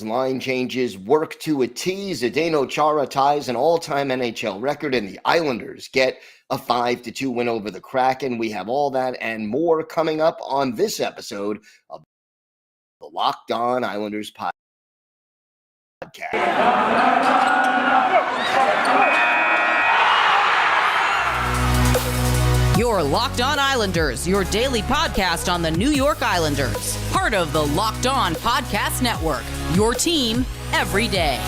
line changes work to a T. Zdeno Chara ties an all-time NHL record, and the Islanders get a 5-2 win over the Kraken. We have all that and more coming up on this episode of the Locked On Islanders podcast. Your Locked On Islanders, your daily podcast on the New York Islanders. Part of the Locked On Podcast Network, your team every day.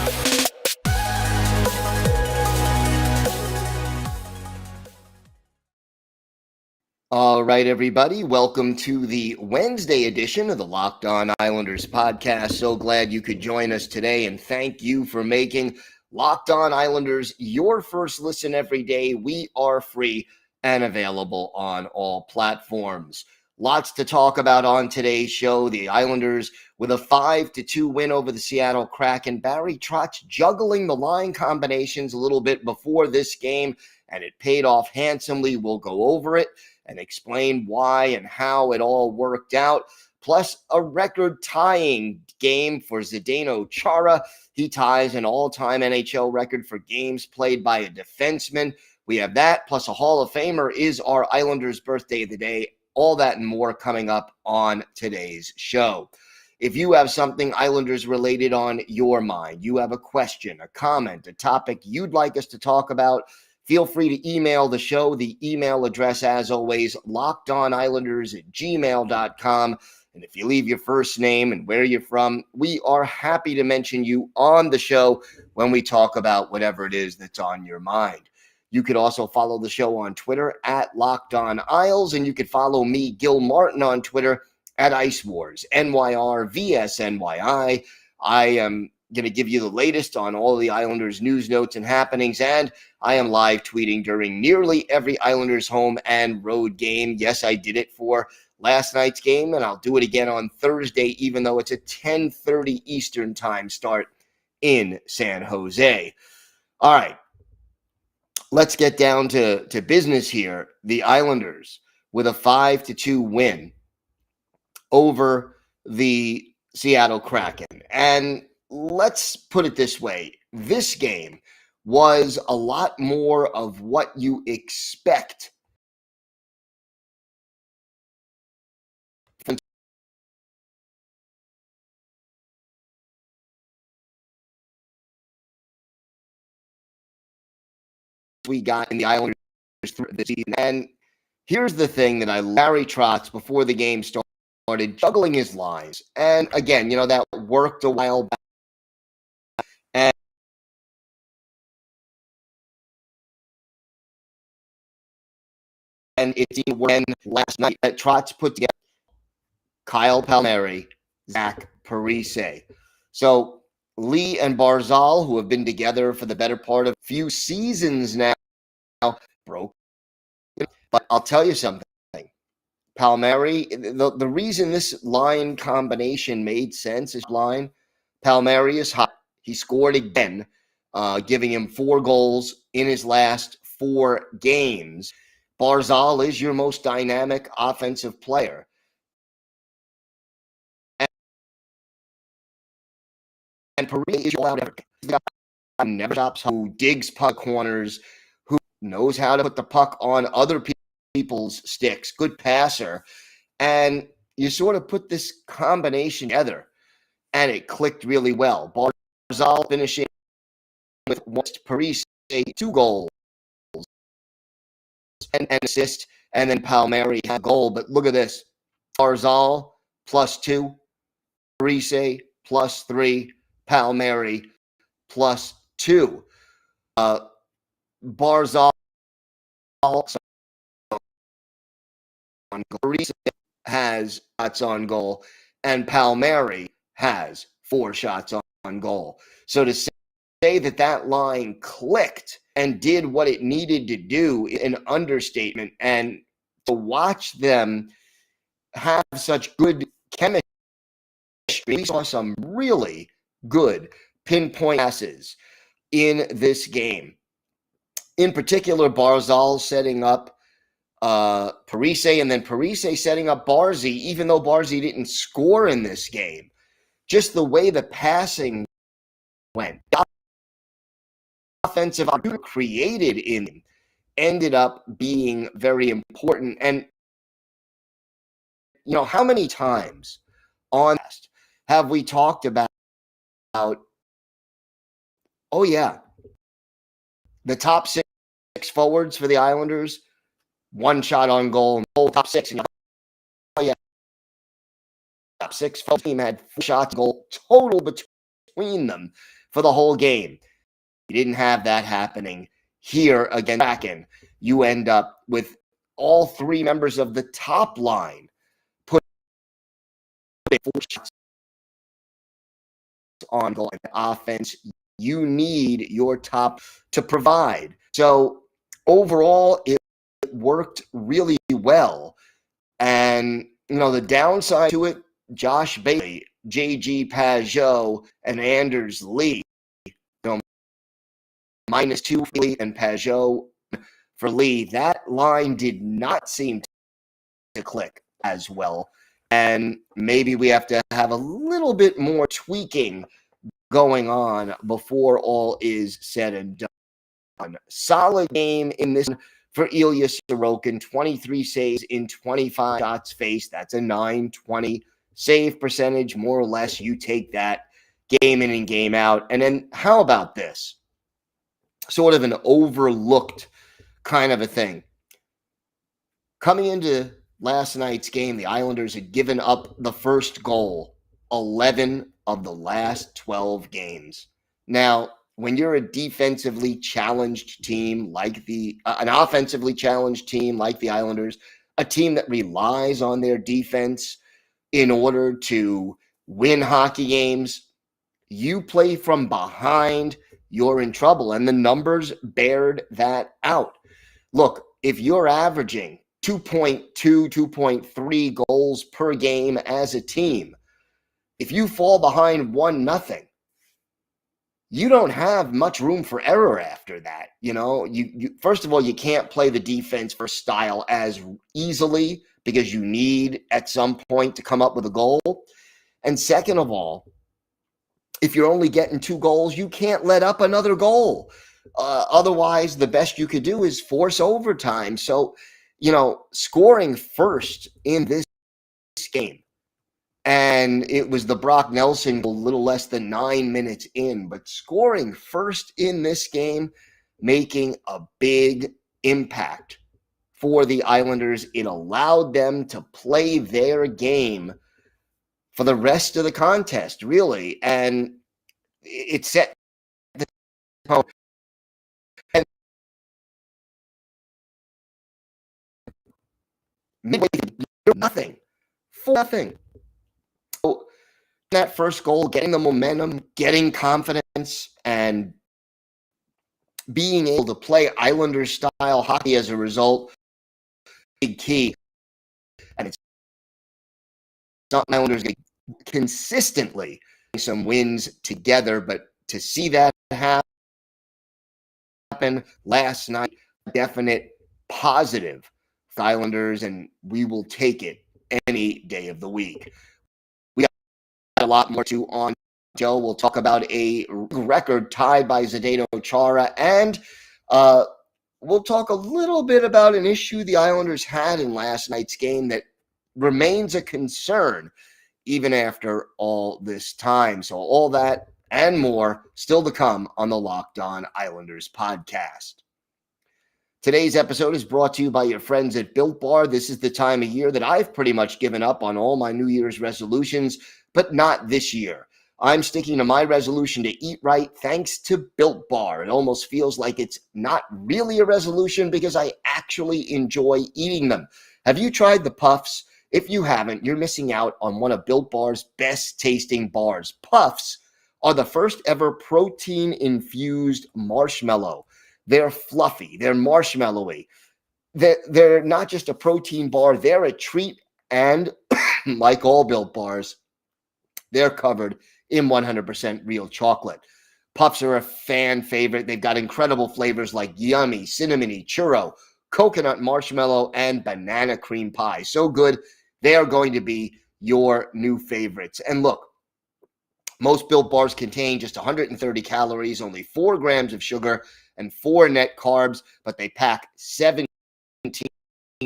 All right, everybody. Welcome to the Wednesday edition of the Locked On Islanders podcast. So glad you could join us today, and thank you for making Locked On Islanders your first listen every day. We are free and available on all platforms. Lots to talk about on today's show. The Islanders with a 5-2 win over the Seattle Kraken. Barry Trotz juggling the line combinations a little bit before this game, and it paid off handsomely. We'll go over it and explain why and how it all worked out. Plus a record-tying game for Zdeno Chara. He ties an all-time NHL record for games played by a defenseman. We have that, plus a Hall of Famer is our Islanders' birthday of the day. All that and more coming up on today's show. If you have something Islanders related on your mind, you have a question, a comment, a topic you'd like us to talk about, feel free to email the show. The email address, as always, lockedonislanders@gmail.com. And if you leave your first name and where you're from, we are happy to mention you on the show when we talk about whatever it is that's on your mind. You could also follow the show on Twitter at Locked On Isles, and you could follow me, Gil Martin, on Twitter at Ice Wars, NYRVSNYI. I am going to give you the latest on all the Islanders news, notes, and happenings, and I am live tweeting during nearly every Islanders home and road game. Yes, I did it for last night's game, and I'll do it again on Thursday, even though it's a 10:30 Eastern time start in San Jose. All right. Let's get down to business here. The Islanders with a 5-2 win over the Seattle Kraken. And let's put it this way. This game was a lot more of what you expect we got in the Islanders through the season. And here's the thing that Barry Trotz, before the game started, juggling his lines. And again, that worked a while back. And it's even when last night that Trotz put together Kyle Palmieri, Zach Parise. So Lee and Barzal, who have been together for the better part of a few seasons now, broke. But I'll tell you something. Palmieri, the reason this line combination made sense is Palmieri is hot. He scored again, giving him 4 goals in his last 4 games. Barzal is your most dynamic offensive player. And Parise is all out everything. He's got never stops, who digs puck corners, who knows how to put the puck on other people's sticks, good passer. And you sort of put this combination together, and it clicked really well. Barzal finishing with Parise 2 goals and assist, and then Palmieri had a goal. But look at this. Barzal +2, Parise +3, Palmieri +2. Barzal has shots on goal, and Palmieri has 4 shots on goal. So to say that line clicked and did what it needed to do, an understatement. And to watch them have such good chemistry, we saw some really good pinpoint passes in this game. In particular, Barzal setting up Parise, and then Parise setting up Barzy, even though Barzy didn't score in this game. just the way the passing went. The offensive opportunity created in ended up being very important. And, how many times on have we talked about, oh, yeah, the top six forwards for the Islanders, one shot on goal, and the top six. Oh, yeah, top six team had 4 shots on goal total between them for the whole game. You didn't have that happening here against Kraken. You end up with all 3 members of the top line putting 4 shots on goal. And offense, you need your top to provide. So overall, it worked really well. And, the downside to it, Josh Bailey, J.G. Pageau, and Anders Lee, -2 for Lee and Pageau for Lee. That line did not seem to click as well. And maybe we have to have a little bit more tweaking going on before all is said and done. Solid game in this for Ilya Sorokin, 23 saves in 25 shots faced. That's a .920 save percentage, more or less. You take that game in and game out. And then how about this? Sort of an overlooked kind of a thing. Coming into last night's game, the Islanders had given up the first goal 11 of the last 12 games. Now, when you're a defensively challenged team like an offensively challenged team like the Islanders, a team that relies on their defense in order to win hockey games, you play from behind, you're in trouble. And the numbers bared that out. Look, if you're averaging 2.2, 2.3 goals per game as a team, if you fall behind 1-0, you don't have much room for error after that. You first of all, you can't play the defense for style as easily because you need at some point to come up with a goal. And second of all, if you're only getting 2 goals, you can't let up another goal. Otherwise, the best you could do is force overtime. So, scoring first in this game, and it was the Brock Nelson a little less than 9 minutes in, but scoring first in this game, making a big impact for the Islanders. It allowed them to play their game for the rest of the contest, really. And it set the tone. And midway, nothing. 4-0. So that first goal, getting the momentum, getting confidence, and being able to play Islanders style hockey as a result, big key. And it's not Islanders consistently some wins together, but to see that happen last night, definite positive for Islanders, and we will take it any day of the week. We got a lot more to on Joe. We'll talk about a record tied by Zdeno Chara, and we'll talk a little bit about an issue the Islanders had in last night's game that remains a concern even after all this time. So all that and more still to come on the Locked On Islanders podcast. Today's episode is brought to you by your friends at Built Bar. This is the time of year that I've pretty much given up on all my New Year's resolutions, but not this year. I'm sticking to my resolution to eat right thanks to Built Bar. It almost feels like it's not really a resolution because I actually enjoy eating them. Have you tried the Puffs? If you haven't, you're missing out on one of Built Bar's best tasting bars. Puffs are the first ever protein-infused marshmallow. They're fluffy. They're marshmallowy. They're not just a protein bar. They're a treat. And like all Built Bars, they're covered in 100% real chocolate. Puffs are a fan favorite. They've got incredible flavors like yummy, cinnamony, churro, coconut marshmallow, and banana cream pie. So good, they are going to be your new favorites. And look, Most Built Bars contain just 130 calories, only 4 grams of sugar, and 4 net carbs, but they pack 17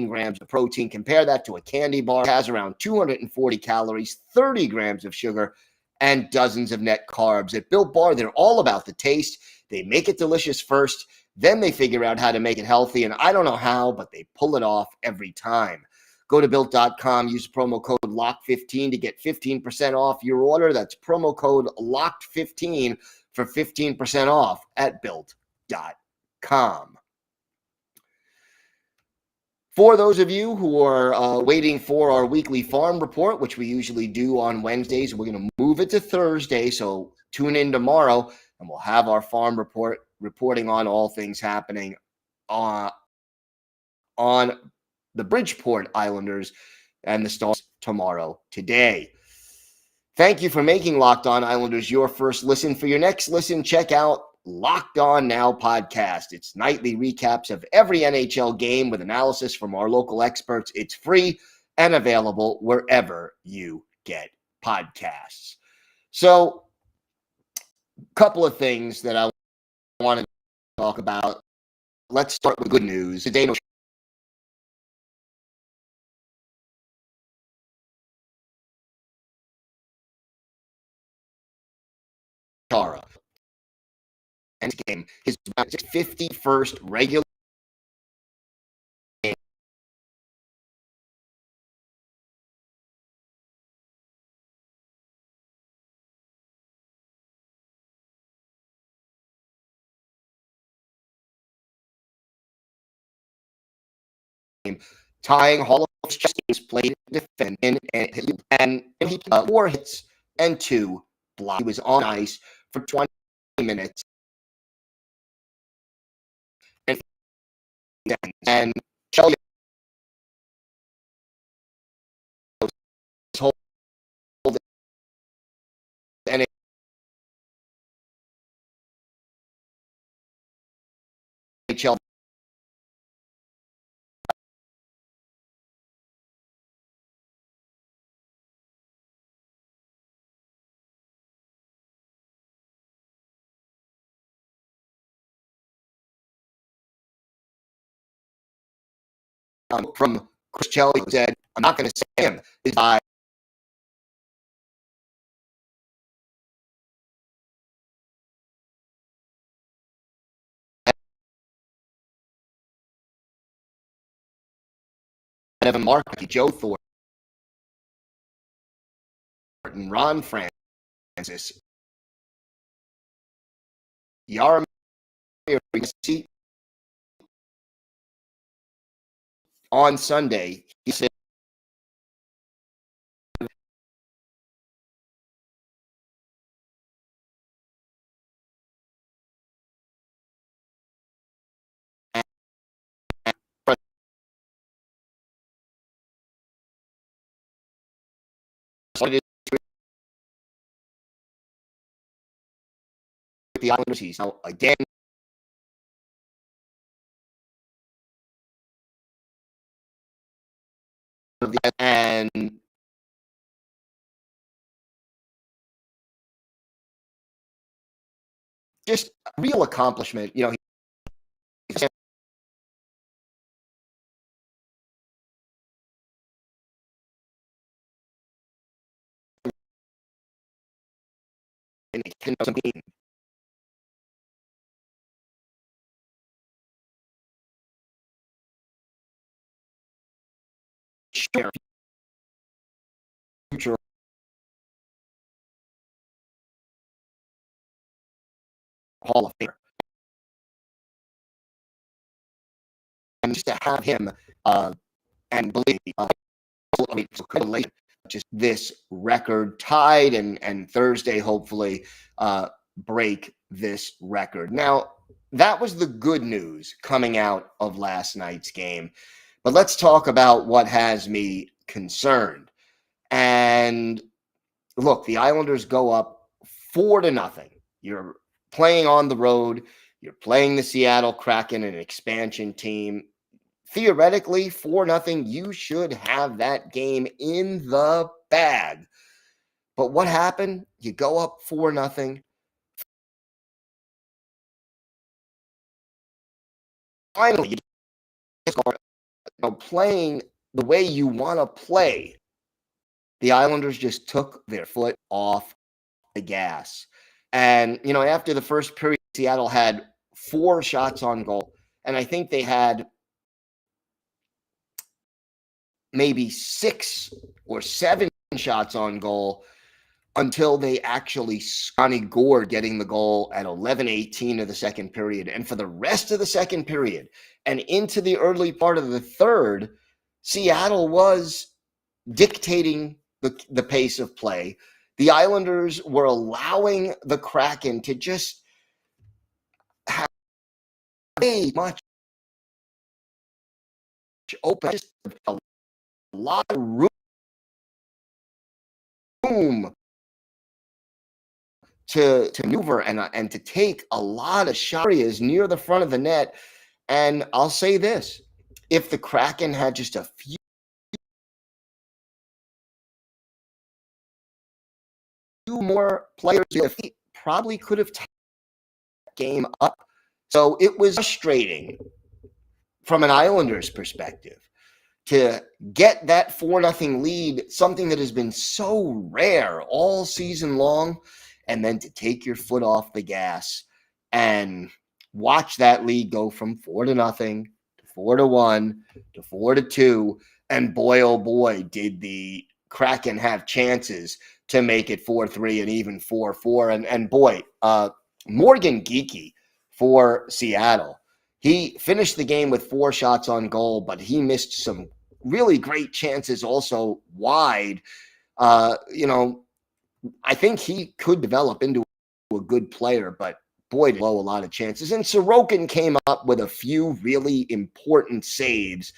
grams of protein. Compare that to a candy bar. It has around 240 calories, 30 grams of sugar, and dozens of net carbs. At Built Bar, they're all about the taste. They make it delicious first, then they figure out how to make it healthy, and I don't know how, but they pull it off every time. Go to Built.com, use promo code LOCK15 to get 15% off your order. That's promo code LOCKed15 for 15% off at Built.com. For those of you who are waiting for our weekly farm report, which we usually do on Wednesdays, we're going to move it to Thursday, so tune in tomorrow, and we'll have our farm report reporting on all things happening on the Bridgeport Islanders and the Stars today. Thank you for making Locked On Islanders your first listen. For your next listen, check out Locked On Now podcast. It's nightly recaps of every NHL game with analysis from our local experts. It's free and available wherever you get podcasts. So, a couple of things that I want to talk about. Let's start with good news. Zdeno Chara. And game, his 51st regular game. Tying Hall of Fame played defending and he 4 hits and 2 blocks. He was on ice for 20 minutes and Chelios hold NHL from Chris Chelios said, I'm not going to say him. I Evan Markey, Joe Thornton, Ron Francis, Yaromir on Sunday. He said, the Islanders. He's now again and just a real accomplishment. You know, he's share future Hall of Famer. And just to have him, and believe me, just this record tied and Thursday hopefully break this record. Now, that was the good news coming out of last night's game. But let's talk about what has me concerned. And look, the Islanders go up 4-0. You're playing on the road. You're playing the Seattle Kraken, an expansion team. Theoretically, 4-0, you should have that game in the bag. But what happened? You go up 4-0. Finally, you start playing the way you want to play. The Islanders just took their foot off the gas. And, after the first period, Seattle had 4 shots on goal. And I think they had maybe 6 or 7 shots on goal until they actually Scotty Gore getting the goal at 11:18 of the second period. And for the rest of the second period and into the early part of the third, Seattle was dictating the pace of play. The Islanders were allowing the Kraken to just have way much open, just a lot of room to maneuver and to take a lot of shots near the front of the net. And I'll say this, if the Kraken had just a few more players, they probably could have tied the game up. So it was frustrating from an Islanders perspective to get that 4-0 lead, something that has been so rare all season long, and then to take your foot off the gas and watch that lead go from 4-0 to 4-1 to 4-2. And boy, oh boy, did the Kraken have chances to make it 4-3 and even 4-4. And boy, Morgan Geekie for Seattle, he finished the game with 4 shots on goal, but he missed some really great chances also wide. I think he could develop into a good player, but boy, did he blow a lot of chances. And Sorokin came up with a few really important saves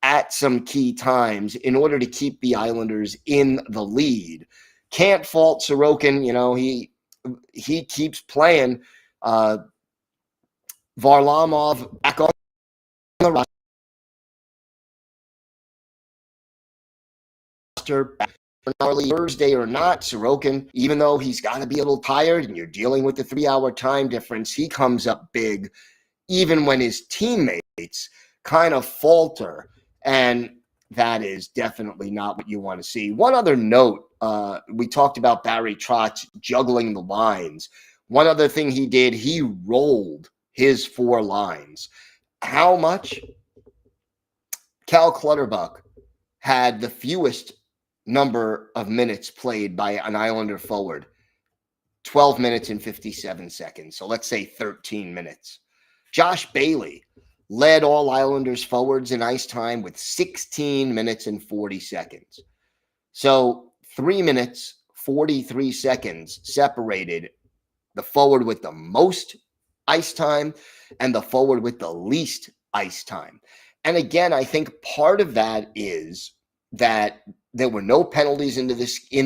at some key times in order to keep the Islanders in the lead. Can't fault Sorokin. He keeps playing. Varlamov back on the roster. Early Thursday or not, Sorokin, even though he's got to be a little tired and you're dealing with the 3-hour time difference, he comes up big even when his teammates kind of falter. And that is definitely not what you want to see. One other note, we talked about Barry Trotz juggling the lines. One other thing he did, he rolled his 4 lines. How much? Cal Clutterbuck had the fewest number of minutes played by an Islander forward, 12 minutes and 57 seconds. So let's say 13 minutes. Josh Bailey led all Islanders forwards in ice time with 16 minutes and 40 seconds. So 3 minutes, 43 seconds separated the forward with the most ice time and the forward with the least ice time. And again, I think part of that is that there were no penalties in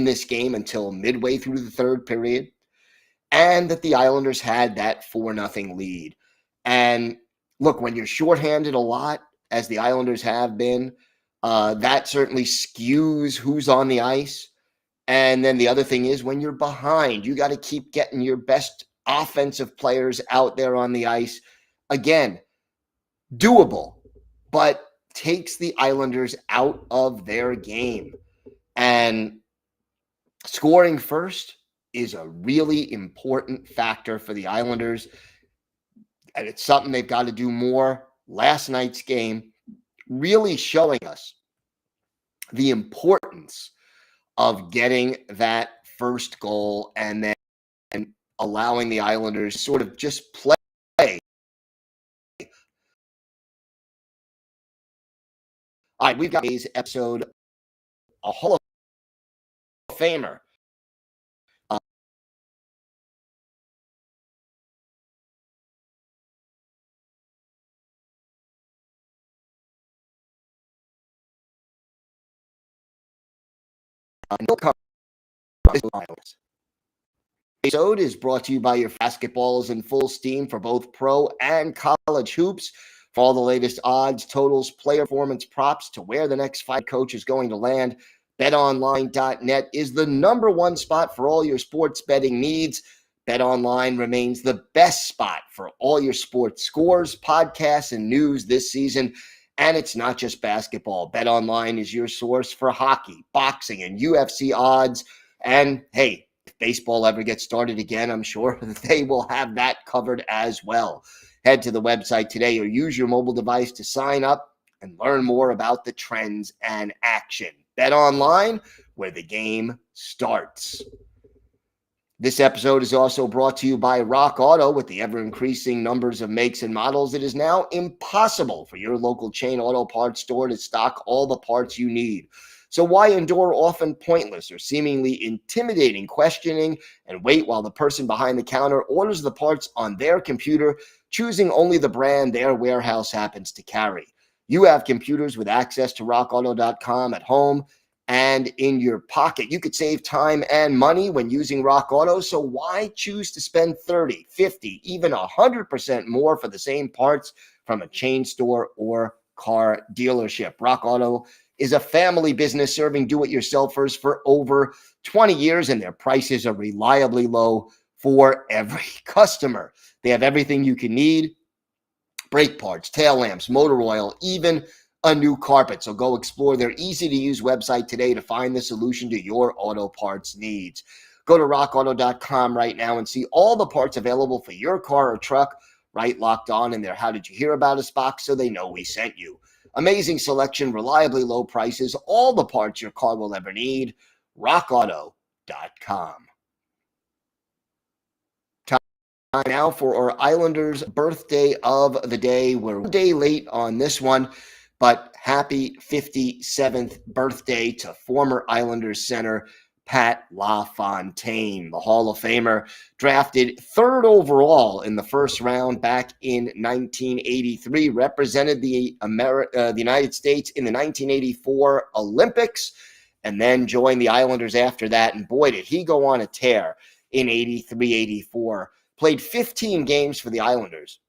this game until midway through the third period, and that the Islanders had that 4-0 lead. And look, when you're shorthanded a lot, as the Islanders have been, that certainly skews who's on the ice. And then the other thing is when you're behind, you got to keep getting your best offensive players out there on the ice. Again, doable, but takes the Islanders out of their game. And scoring first is a really important factor for the Islanders. And it's something they've got to do more. Last night's game really showing us the importance of getting that first goal and then allowing the Islanders sort of just play. All right, we've got today's episode, a Hall of Famer. This episode is brought to you by your basketball is in full steam for both pro and college hoops. For all the latest odds, totals, player performance props to where the next fight coach is going to land, BetOnline.net is the number one spot for all your sports betting needs. BetOnline remains the best spot for all your sports scores, podcasts, and news this season. And it's not just basketball. BetOnline is your source for hockey, boxing, and UFC odds. And hey, if baseball ever gets started again, I'm sure they will have that covered as well. Head to the website today or use your mobile device to sign up and learn more about the trends and action. BetOnline, where the game starts. This episode is also brought to you by Rock Auto. With the ever-increasing numbers of makes and models, it is now impossible for your local chain auto parts store to stock all the parts you need. So why endure often pointless or seemingly intimidating questioning and wait while the person behind the counter orders the parts on their computer, choosing only the brand their warehouse happens to carry? You have computers with access to rockauto.com at home and in your pocket. You could save time and money when using Rock Auto, so why choose to spend 30, 50, even 100% more for the same parts from a chain store or car dealership? Rock Auto is a family business serving do-it-yourselfers for over 20 years, and their prices are reliably low for every customer. They have everything you can need: brake parts, tail lamps, motor oil, even a new carpet. So go explore their easy-to-use website today to find the solution to your auto parts needs. Go to rockauto.com right now and see all the parts available for your car or truck, right locked on in their How Did You Hear About Us box, so they know we sent you. Amazing selection, reliably low prices, all the parts your car will ever need. rockauto.com. Now for our Islanders birthday of the day. We're a day late on this one, but happy 57th birthday to former Islanders center Pat LaFontaine, the Hall of Famer, drafted third overall in the first round back in 1983, represented the United States in the 1984 Olympics, and then joined the Islanders after that. And boy, did he go on a tear in 83-84. Played 15 games for the Islanders,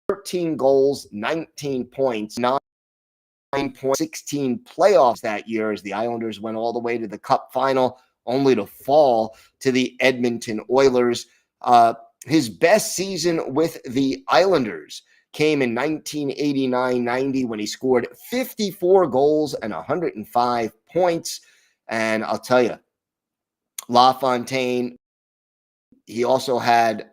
13 goals, 19 points, 9 points, 16 playoffs that year as the Islanders went all the way to the Cup final, only to fall to the Edmonton Oilers. His best season with the Islanders came in 1989-90 when he scored 54 goals and 105 points. And I'll tell you, LaFontaine, he also had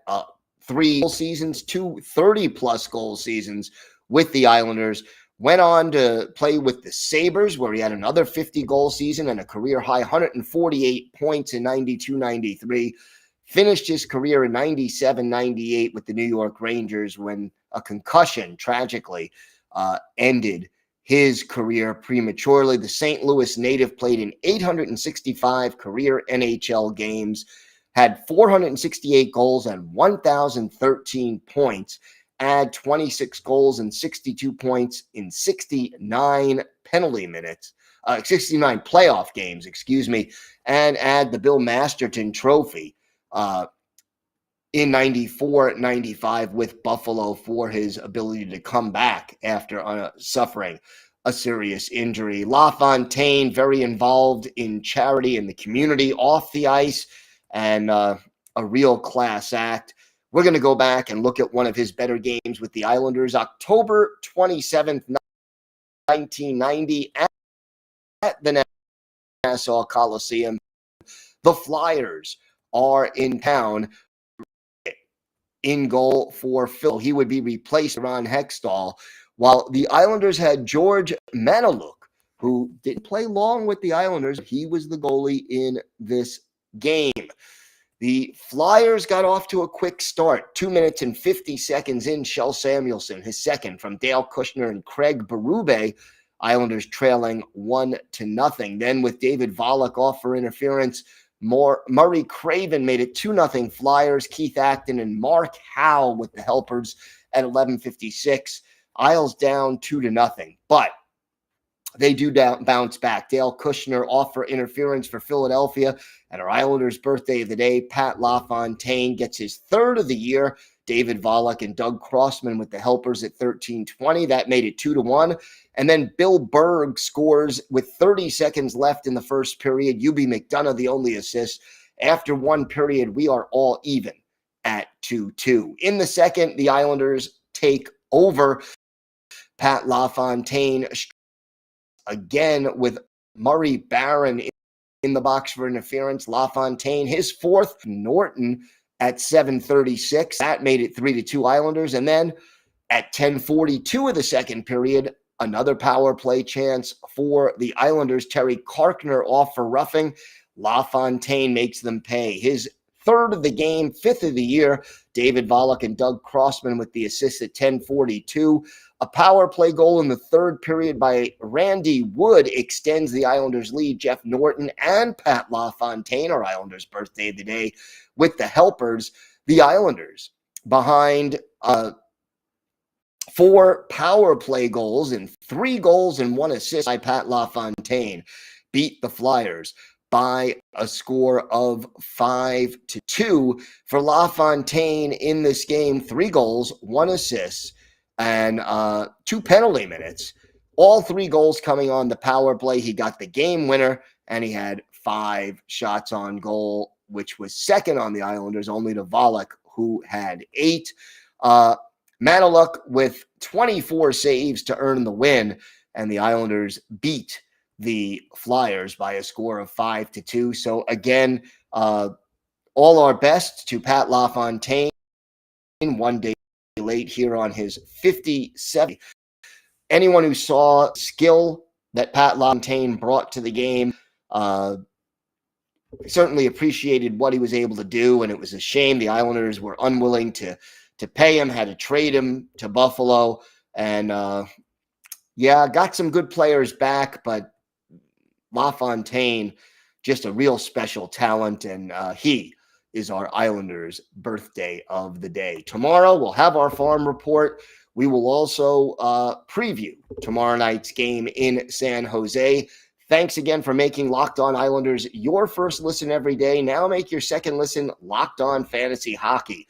3 seasons, 2 30-plus goal seasons with the Islanders. Went on to play with the Sabres, where he had another 50-goal season and a career-high 148 points in 92-93. Finished his career in 97-98 with the New York Rangers when a concussion tragically ended his career prematurely. The St. Louis native played in 865 career NHL games, had 468 goals and 1,013 points, add 26 goals and 62 points in 69 penalty minutes, 69 playoff games, and add the Bill Masterton Trophy in 94-95 with Buffalo for his ability to come back after suffering a serious injury. LaFontaine, very involved in charity in the community off the ice, and a real class act. We're going to go back and look at one of his better games with the Islanders, October 27th, 1990, at the Nassau Coliseum. The Flyers are in town. In goal for Phil, he would be replaced by Ron Hextall, while the Islanders had George Manaluk, who didn't play long with the Islanders. He was the goalie in this game. The Flyers got off to a quick start. 2 minutes and 50 seconds in, Shel Samuelson, his second from Dale Kushner and Craig Berube. Islanders trailing 1-0. Then with David Volek off for interference, Murray Craven made it 2-0 Flyers. Keith Acton and Mark Howe with the helpers at 11:56. Isles down 2-0. But they do bounce back. Dale Kushner off for interference for Philadelphia. At our Islanders' birthday of the day, Pat LaFontaine gets his third of the year, David Volek and Doug Crossman with the helpers at 13:20. That made it 2-1. And then Bill Berg scores with 30 seconds left in the first period. UB McDonough, the only assist. After one period, we are all even at 2-2. In the second, the Islanders take over. Pat LaFontaine again with Murray Barron in the box for interference. LaFontaine, his fourth. Norton at 7:36. That made it 3-2 Islanders. And then at 10:42 of the second period, another power play chance for the Islanders. Terry Karkner off for roughing. LaFontaine makes them pay. His third of the game, fifth of the year. David Volek and Doug Crossman with the assist at 10:42. A power play goal in the third period by Randy Wood extends the Islanders' lead. Jeff Norton and Pat LaFontaine, our Islanders' birthday of the day, with the helpers. The Islanders behind 4 power play goals and 3 goals and 1 assist by Pat LaFontaine beat the Flyers by a score of 5-2. For LaFontaine in this game, 3 goals, 1 assist, and 2 penalty minutes. All 3 goals coming on the power play. He got the game winner, and he had 5 shots on goal, which was second on the Islanders, only to Volek, who had 8. Maniluk with 24 saves to earn the win, and the Islanders beat the Flyers by a score of 5-2. So again, all our best to Pat LaFontaine, one day late here on his 57th. Anyone who saw skill that Pat LaFontaine brought to the game certainly appreciated what he was able to do, and it was a shame the Islanders were unwilling to pay him, had to trade him to Buffalo, and got some good players back, but LaFontaine, just a real special talent, and he is our Islanders' birthday of the day. Tomorrow, we'll have our farm report. We will also preview tomorrow night's game in San Jose. Thanks again for making Locked On Islanders your first listen every day. Now make your second listen Locked On Fantasy Hockey.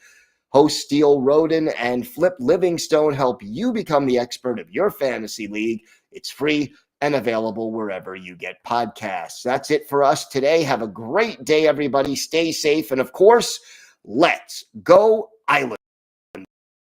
Hosts Steele Roden and Flip Livingstone help you become the expert of your fantasy league. It's free and available wherever you get podcasts. That's it for us today. Have a great day, everybody. Stay safe. And of course, let's go Islanders.